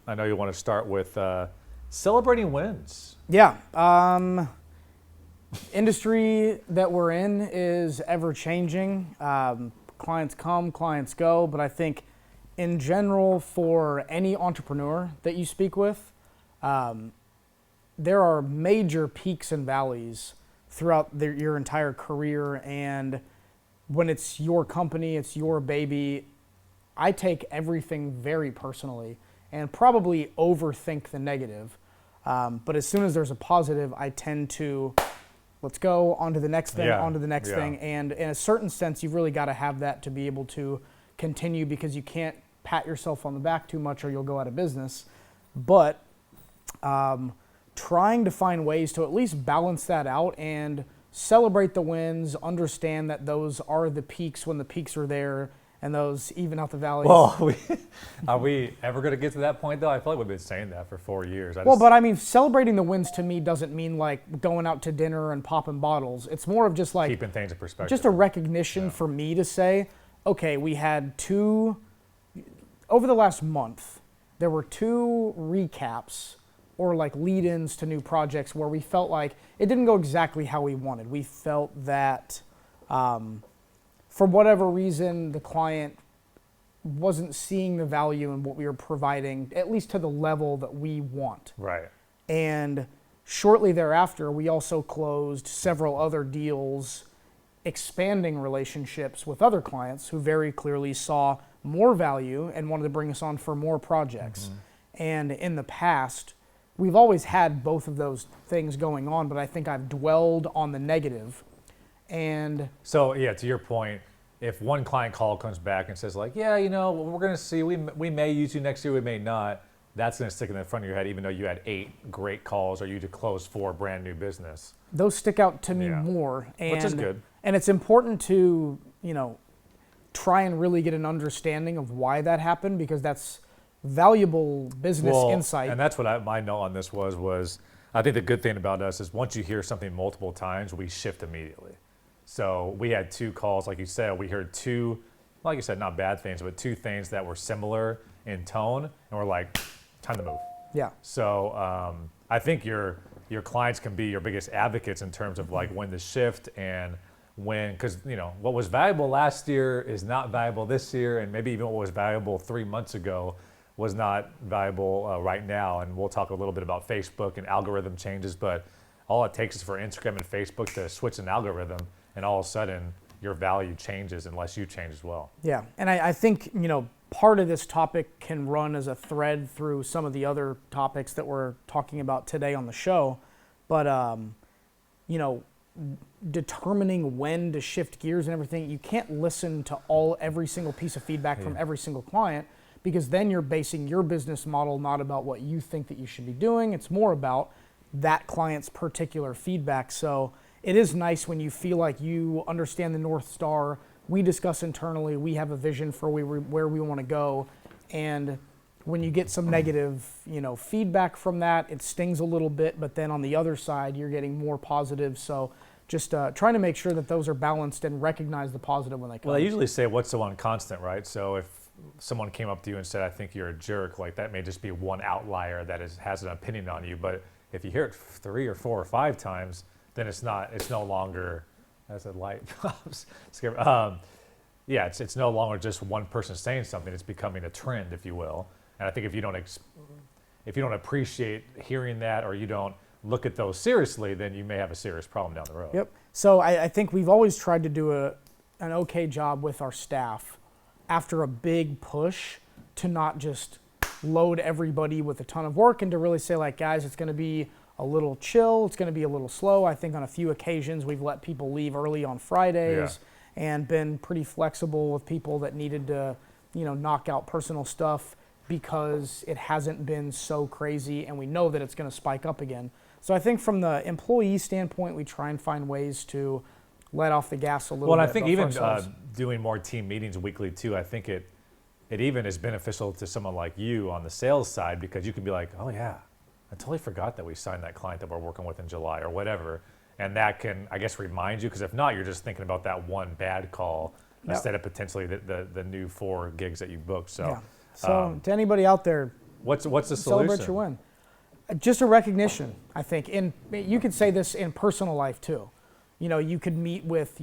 I know you want to start with celebrating wins. Yeah. Industry that we're in is ever changing. Clients come, clients go, but I think in general for any entrepreneur that you speak with, there are major peaks and valleys throughout your entire career. And when it's your company, it's your baby, I take everything very personally and probably overthink the negative. But as soon as there's a positive, I tend to, let's go on to the next thing, on to the next thing. And in a certain sense, you've really got to have that to be able to continue, because you can't pat yourself on the back too much or you'll go out of business. But trying to find ways to at least balance that out and celebrate the wins, understand that those are the peaks when the peaks are there, and those even out the valleys. Well, are we ever going to get to that point, though? I feel like we've been saying that for 4 years. But I mean, celebrating the wins to me doesn't mean like going out to dinner and popping bottles. It's more of just like keeping things in perspective. Just a recognition for me to say, okay, we had over the last month, there were 2 recaps or like lead-ins to new projects where we felt like it didn't go exactly how we wanted. We felt that for whatever reason, the client wasn't seeing the value in what we were providing, at least to the level that we want. Right. And shortly thereafter, we also closed several other deals, expanding relationships with other clients who very clearly saw more value and wanted to bring us on for more projects. Mm-hmm. And in the past, we've always had both of those things going on, but I think I've dwelled on the negative. And so, yeah, to your point, if one client call comes back and says like, yeah, you know, we're going to see, we may use you next year, we may not, that's going to stick in the front of your head, even though you had 8 great calls or you to close 4 brand new business. Those stick out to me more. And, which is good. And it's important to, try and really get an understanding of why that happened, because that's valuable business insight. And that's what my note on this was I think the good thing about us is once you hear something multiple times, we shift immediately. So we had 2 calls, like you said, we heard 2, like you said, not bad things, but 2 things that were similar in tone, and we're like, time to move. Yeah. So I think your clients can be your biggest advocates in terms of like when to shift and when, because what was valuable last year is not valuable this year, and maybe even what was valuable 3 months ago was not valuable right now. And we'll talk a little bit about Facebook and algorithm changes, but all it takes is for Instagram and Facebook to switch an algorithm, and all of a sudden your value changes unless you change as well. Yeah, and I think part of this topic can run as a thread through some of the other topics that we're talking about today on the show, but determining when to shift gears and everything, you can't listen to every single piece of feedback from every single client, because then you're basing your business model not about what you think that you should be doing. It's more about that client's particular feedback. So it is nice when you feel like you understand the North Star. We discuss internally, we have a vision for where we want to go. And when you get some negative, feedback from that, it stings a little bit, but then on the other side, you're getting more positive. So just trying to make sure that those are balanced and recognize the positive when they come. Well, I usually say what's the one constant, right? So if someone came up to you and said, I think you're a jerk, like that may just be one outlier that has an opinion on you. But if you hear it 3 or 4 or 5 times, then it's no longer, as a light pops, it's no longer just one person saying something. It's becoming a trend, if you will. And I think if you don't appreciate hearing that, or you don't look at those seriously, then you may have a serious problem down the road. Yep. So I think we've always tried to do an okay job with our staff after a big push to not just load everybody with a ton of work, and to really say like, guys, it's going to be a little chill, it's going to be a little slow. I think on a few occasions we've let people leave early on Fridays and been pretty flexible with people that needed to, knock out personal stuff, because it hasn't been so crazy and we know that it's going to spike up again. So I think from the employee standpoint, we try and find ways to let off the gas a little bit. Well, I think even doing more team meetings weekly too, I think it even is beneficial to someone like you on the sales side, because you can be like, oh yeah, I totally forgot that we signed that client that we're working with in July or whatever. And that can, I guess, remind you, because if not, you're just thinking about that one bad call instead of potentially the new 4 gigs that you booked. So, So to anybody out there, What's the solution? Celebrate your win. Just a recognition, I think. And you could say this in personal life too. You know, you could meet with,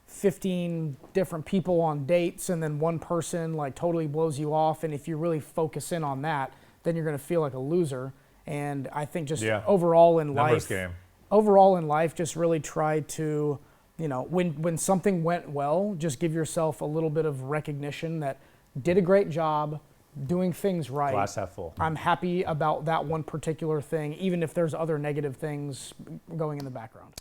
15 different people on dates, and then one person like totally blows you off. And if you really focus in on that, then you're going to feel like a loser. And I think just overall in Numbers life, game. Just really try to, when something went well, just give yourself a little bit of recognition that did a great job doing things right. Glass half full. I'm happy about that one particular thing, even if there's other negative things going in the background.